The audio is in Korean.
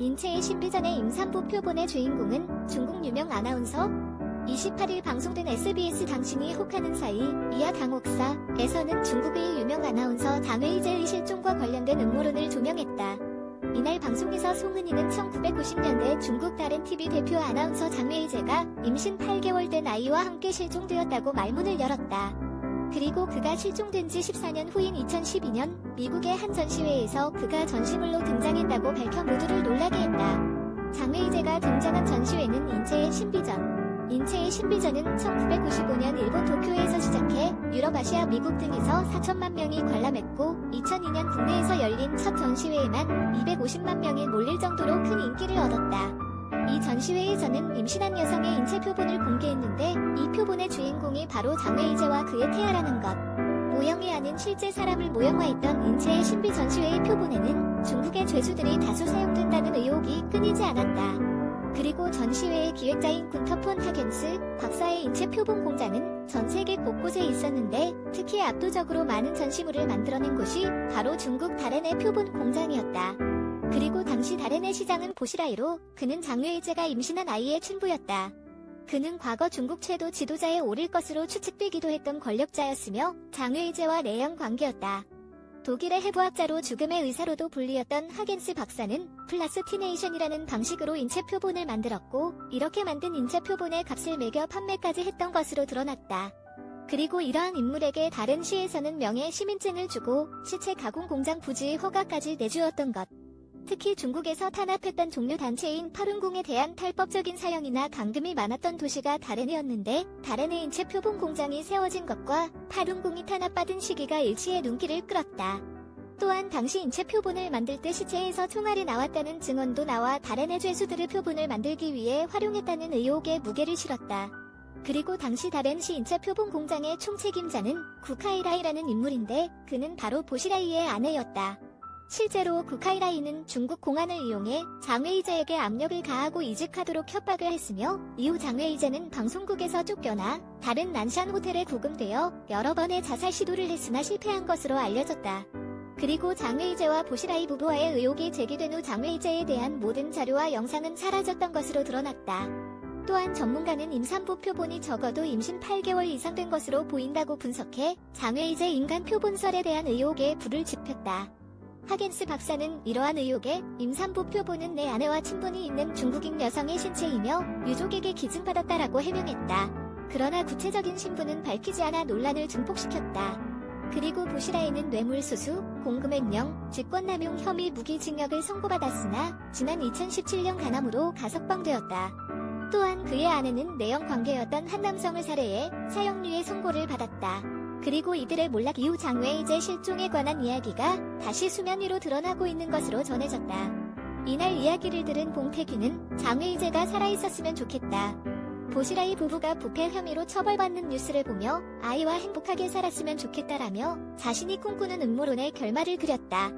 인체의 신비전의 임산부 표본의 주인공은 중국 유명 아나운서. 28일 방송된 SBS 당신이 혹하는 사이 이하 강옥사에서는 중국의 유명 아나운서 장웨이제의 실종과 관련된 음모론을 조명했다. 이날 방송에서 송은이는 1990년대 중국 다른 TV 대표 아나운서 장웨이제가 임신 8개월 된 아이와 함께 실종되었다고 말문을 열었다. 그리고 그가 실종된 지 14년 후인 2012년 미국의 한 전시회에서 그가 전시물로 등장했다고 밝혀 모두를 놀라게 했다. 장웨이제가 등장한 전시회는 인체의 신비전. 인체의 신비전은 1995년 일본 도쿄에서 시작해 유럽, 아시아, 미국 등에서 4천만 명이 관람했고 2002년 국내에서 열린 첫 전시회에만 250만 명이 몰릴 정도로 큰 인기를 얻었다. 이 전시회에서는 임신한 여성의 인체 표본을 공개했는데 이 표본의 주인공이 바로 장웨이제와 그의 태아라는 것. 모형이 아닌 실제 사람을 모형화했던 인체의 신비 전시회의 표본에는 중국의 죄수들이 다수 사용된다는 의혹이 끊이지 않았다. 그리고 전시회의 기획자인 군터폰 하겐스 박사의 인체 표본 공장은 전 세계 곳곳에 있었는데 특히 압도적으로 많은 전시물을 만들어낸 곳이 바로 중국 다롄의 표본 공장이었다. 그리고 당시 다롄의 시장은 보시라이로 그는 장웨이제가 임신한 아이의 친부였다. 그는 과거 중국 최도 지도자에 오를 것으로 추측되기도 했던 권력자였으며 장웨이제와 내연 관계였다. 독일의 해부학자로 죽음의 의사로도 불리었던 하겐스 박사는 플라스티네이션이라는 방식으로 인체 표본을 만들었고 이렇게 만든 인체 표본의 값을 매겨 판매까지 했던 것으로 드러났다. 그리고 이러한 인물에게 다른 시에서는 명예 시민증을 주고 시체 가공 공장 부지 허가까지 내주었던 것. 특히 중국에서 탄압했던 종류 단체인 파룬궁에 대한 탈법적인 사형이나 감금이 많았던 도시가 다롄이었는데 다롄의 인체 표본 공장이 세워진 것과 파룬궁이 탄압받은 시기가 일치해 눈길을 끌었다. 또한 당시 인체 표본을 만들 때 시체에서 총알이 나왔다는 증언도 나와 다롄의 죄수들의 표본을 만들기 위해 활용했다는 의혹에 무게를 실었다. 그리고 당시 다롄시 인체 표본 공장의 총책임자는 구카이라이라는 인물인데 그는 바로 보시라이의 아내였다. 실제로 구카이라이는 중국 공안을 이용해 장웨이제에게 압력을 가하고 이직하도록 협박을 했으며 이후 장웨이제는 방송국에서 쫓겨나 다른 난샨 호텔에 구금되어 여러 번의 자살 시도를 했으나 실패한 것으로 알려졌다. 그리고 장웨이제와 보시라이 부부와의 의혹이 제기된 후 장웨이제에 대한 모든 자료와 영상은 사라졌던 것으로 드러났다. 또한 전문가는 임산부 표본이 적어도 임신 8개월 이상 된 것으로 보인다고 분석해 장웨이제 인간 표본설에 대한 의혹에 불을 지폈다. 하겐스 박사는 이러한 의혹에 임산부 표본은 내 아내와 친분이 있는 중국인 여성의 신체이며 유족에게 기증받았다라고 해명했다. 그러나 구체적인 신분은 밝히지 않아 논란을 증폭시켰다. 그리고 보시라이는 뇌물수수, 공금횡령, 직권남용 혐의 무기징역을 선고받았으나 지난 2017년 간암으로 가석방되었다. 또한 그의 아내는 내연 관계였던 한 남성을 살해해 사형류의 선고를 받았다. 그리고 이들의 몰락 이후 장웨이제 실종에 관한 이야기가 다시 수면 위로 드러나고 있는 것으로 전해졌다. 이날 이야기를 들은 봉태규는 장웨이제가 살아있었으면 좋겠다. 보시라이 부부가 부패 혐의로 처벌받는 뉴스를 보며 아이와 행복하게 살았으면 좋겠다라며 자신이 꿈꾸는 음모론의 결말을 그렸다.